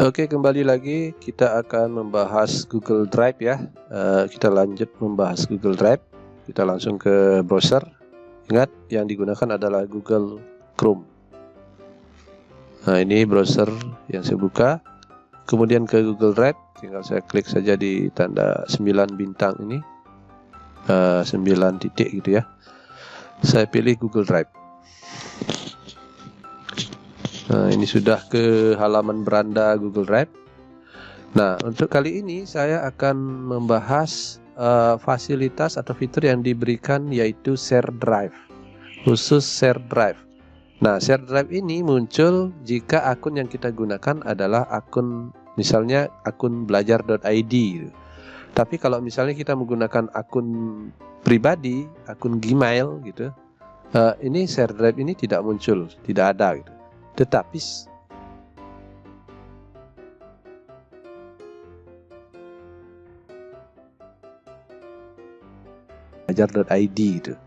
Oke, kembali lagi kita akan membahas Google Drive ya. Kita lanjut membahas Google Drive. Kita langsung ke browser. Ingat, yang digunakan adalah Google Chrome. Nah, ini browser yang saya buka. Kemudian ke Google Drive, tinggal saya klik saja di tanda 9 bintang ini. 9 titik gitu ya. Saya pilih Google Drive. Nah, ini sudah ke halaman beranda Google Drive. Nah, untuk kali ini saya akan membahas fasilitas atau fitur yang diberikan, yaitu Share Drive, khusus Share Drive. Nah, Share Drive ini muncul jika akun yang kita gunakan adalah akun, misalnya akun belajar.id. Tapi kalau misalnya kita menggunakan akun pribadi, akun Gmail gitu, ini Share Drive ini tidak muncul, tidak ada gitu. Tetapi belajar.id itu.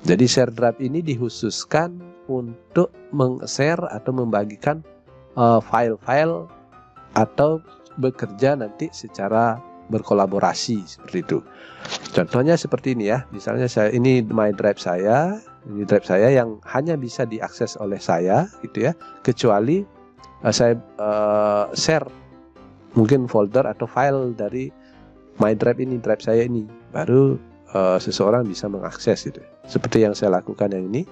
Jadi Share Drive ini dikhususkan untuk meng-share atau membagikan file-file atau bekerja nanti secara berkolaborasi seperti itu. Contohnya seperti ini ya. Misalnya ini My Drive saya. Ini drive saya yang hanya bisa diakses oleh saya gitu ya, kecuali saya share mungkin folder atau file dari My Drive ini, drive saya ini, baru seseorang bisa mengakses gitu. Seperti yang saya lakukan yang ini,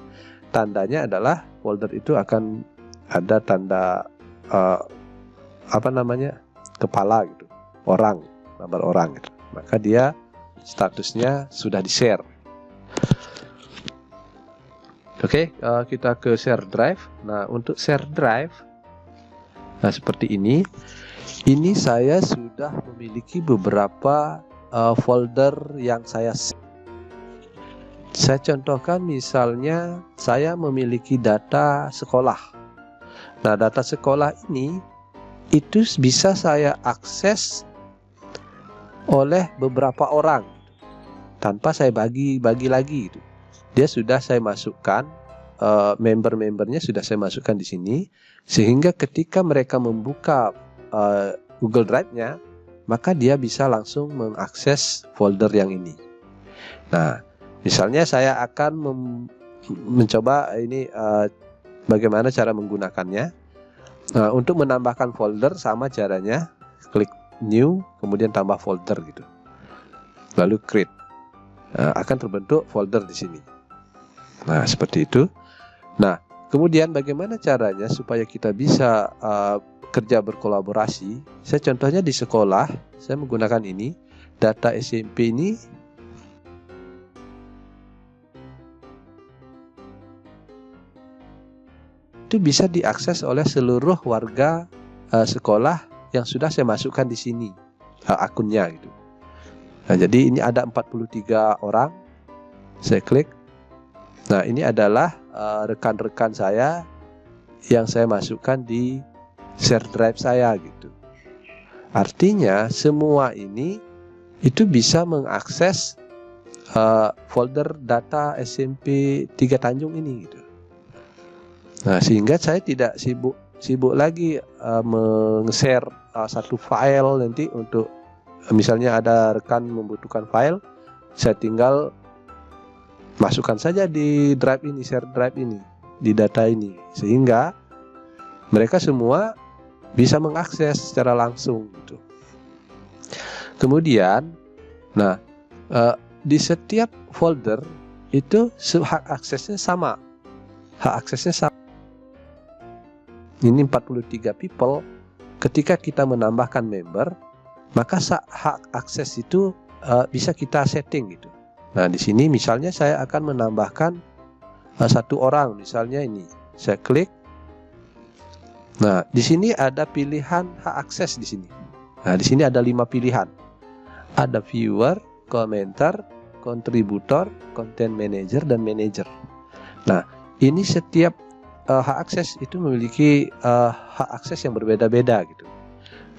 tandanya adalah folder itu akan ada tanda kepala gitu, orang, gambar orang gitu. Maka dia statusnya sudah di-share. Oke, kita ke Share Drive. Nah, untuk Share Drive, nah seperti ini. Ini saya sudah memiliki beberapa folder yang saya contohkan. Misalnya saya memiliki data sekolah. Nah, data sekolah ini itu bisa saya akses oleh beberapa orang tanpa saya bagi lagi gitu. Dia sudah saya masukkan, member-membernya sudah saya masukkan di sini, sehingga ketika mereka membuka Google Drive-nya, maka dia bisa langsung mengakses folder yang ini. Nah, misalnya saya akan mencoba ini bagaimana cara menggunakannya. Nah, untuk menambahkan folder sama caranya, klik New, kemudian tambah folder gitu, lalu create. Akan terbentuk folder di sini. Nah, seperti itu. Nah, kemudian bagaimana caranya supaya kita bisa kerja berkolaborasi? Saya contohnya di sekolah, saya menggunakan ini, data SMP ini. Itu bisa diakses oleh seluruh warga sekolah yang sudah saya masukkan di sini akunnya gitu. Nah, jadi ini ada 43 orang. Saya klik. Nah, ini adalah rekan-rekan saya yang saya masukkan di Share Drive saya gitu. Artinya semua ini itu bisa mengakses folder data SMP 3 Tanjung ini gitu. Nah, sehingga saya tidak sibuk lagi meng-share satu file nanti untuk misalnya ada rekan membutuhkan file, saya tinggal masukkan saja di drive ini, Share Drive ini, di data ini, sehingga mereka semua bisa mengakses secara langsung gitu. Kemudian, nah di setiap folder itu hak aksesnya sama. Hak aksesnya sama. Ini 43 people. Ketika kita menambahkan member, maka hak akses itu bisa kita setting gitu. Nah, di sini misalnya saya akan menambahkan satu orang, misalnya ini. Saya klik. Nah, di sini ada pilihan hak akses di sini. Nah, di sini ada 5 pilihan. Ada viewer, komentar, kontributor, content manager, dan manager. Nah, ini setiap hak akses itu memiliki hak akses yang berbeda-beda gitu.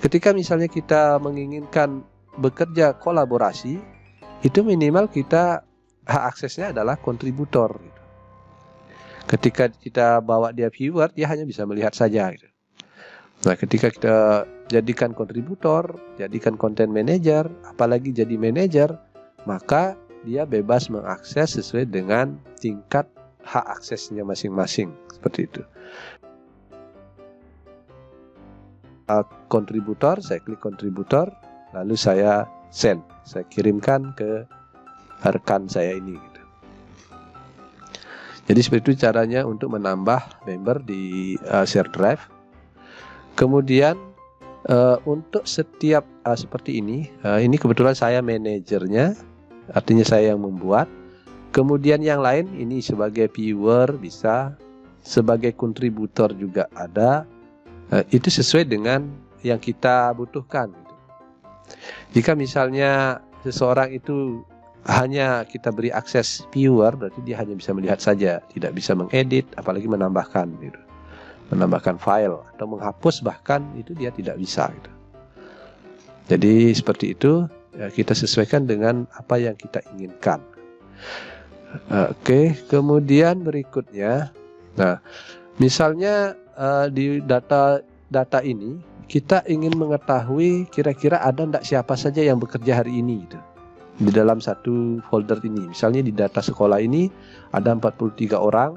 ketika misalnya kita menginginkan bekerja kolaborasi, itu minimal kita hak aksesnya adalah kontributor gitu. Ketika kita bawa dia viewer, dia hanya bisa melihat saja gitu. Nah, ketika kita jadikan kontributor, jadikan content manager, apalagi jadi manager, maka dia bebas mengakses sesuai dengan tingkat hak aksesnya masing-masing, seperti itu. Kontributor, saya klik kontributor, lalu saya send, saya kirimkan ke rekan saya ini gitu. Jadi seperti itu caranya untuk menambah member di share drive. Kemudian untuk setiap seperti ini kebetulan saya manajernya, artinya saya yang membuat. Kemudian yang lain ini sebagai viewer bisa, sebagai kontributor juga ada. Itu sesuai dengan yang kita butuhkan gitu. Jika misalnya seseorang itu hanya kita beri akses viewer, berarti dia hanya bisa melihat saja, tidak bisa mengedit, apalagi menambahkan gitu. Menambahkan file atau menghapus bahkan itu dia tidak bisa gitu. Jadi seperti itu, ya, kita sesuaikan dengan apa yang kita inginkan. Oke, kemudian berikutnya, nah misalnya di data ini kita ingin mengetahui kira-kira ada enggak siapa saja yang bekerja hari ini gitu, di dalam satu folder ini. Misalnya di data sekolah ini ada 43 orang.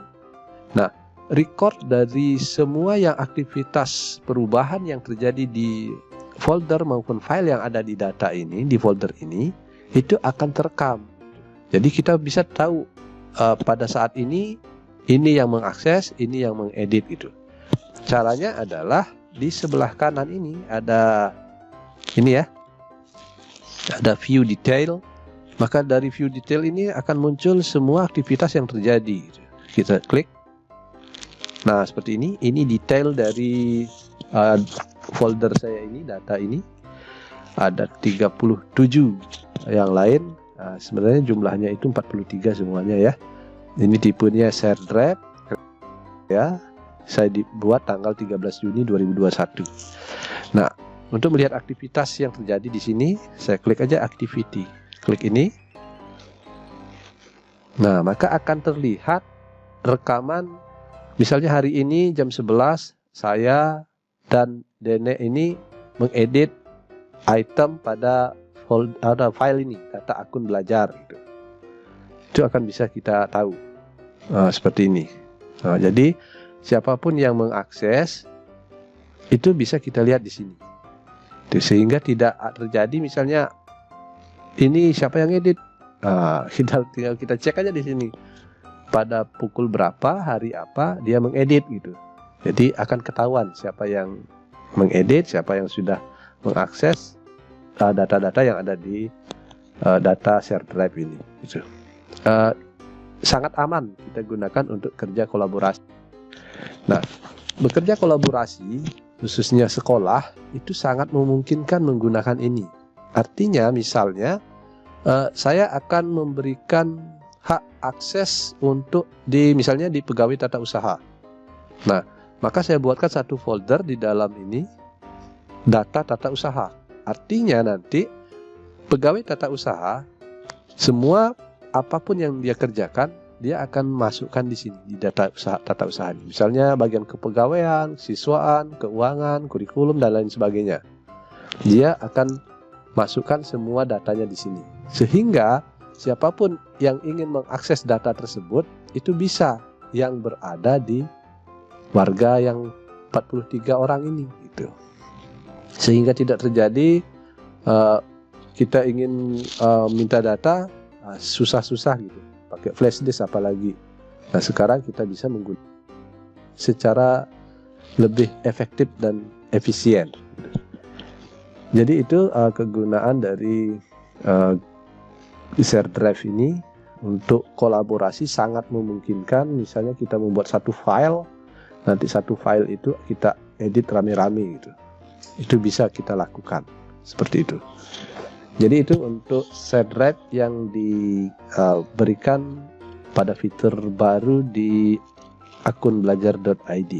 Nah, record dari semua yang aktivitas perubahan yang terjadi di folder maupun file yang ada di data ini, di folder ini, itu akan terekam. Jadi kita bisa tahu pada saat ini yang mengakses, ini yang mengedit gitu. Caranya adalah di sebelah kanan ini ada ini ya, ada view detail. Maka dari view detail ini akan muncul semua aktivitas yang terjadi. Kita klik. Nah, seperti ini detail dari folder saya ini, data ini. Ada 37 yang lain. Nah, sebenarnya jumlahnya itu 43 semuanya ya. Ini tipenya share drive ya. Saya dibuat tanggal 13 Juni 2021. Nah, untuk melihat aktivitas yang terjadi di sini, saya klik aja activity. Klik ini. Nah, maka akan terlihat rekaman. Misalnya hari ini jam 11 saya dan Dene ini mengedit item pada file ini, data akun belajar gitu. Itu akan bisa kita tahu. Seperti ini. Nah, jadi siapapun yang mengakses itu bisa kita lihat di sini. Sehingga tidak terjadi misalnya ini siapa yang edit. Tinggal kita cek aja di sini. Pada pukul berapa, hari apa dia mengedit gitu. Jadi akan ketahuan siapa yang mengedit, siapa yang sudah mengakses data-data yang ada di data share drive ini gitu. Sangat aman kita gunakan untuk kerja kolaborasi. Nah, bekerja kolaborasi khususnya sekolah itu sangat memungkinkan menggunakan ini. Artinya misalnya saya akan memberikan hak akses untuk misalnya di pegawai tata usaha. Nah, maka saya buatkan satu folder di dalam ini data tata usaha. Artinya nanti pegawai tata usaha semua apapun yang dia kerjakan dia akan masukkan di sini di data usaha, tata usaha. Misalnya bagian kepegawaian, siswaan, keuangan, kurikulum dan lain sebagainya. Dia akan masukkan semua datanya di sini. Sehingga siapapun yang ingin mengakses data tersebut itu bisa, yang berada di warga yang 43 orang ini gitu. Sehingga tidak terjadi kita ingin minta data susah-susah gitu, pakai flash disk apalagi. Nah, sekarang kita bisa menggunakan secara lebih efektif dan efisien. Jadi itu kegunaan dari share drive ini untuk kolaborasi sangat memungkinkan. Misalnya kita membuat satu file, nanti satu file itu kita edit rame-rame gitu. Itu bisa kita lakukan seperti itu. Jadi itu untuk share drive yang diberikan pada fitur baru di akun belajar.id.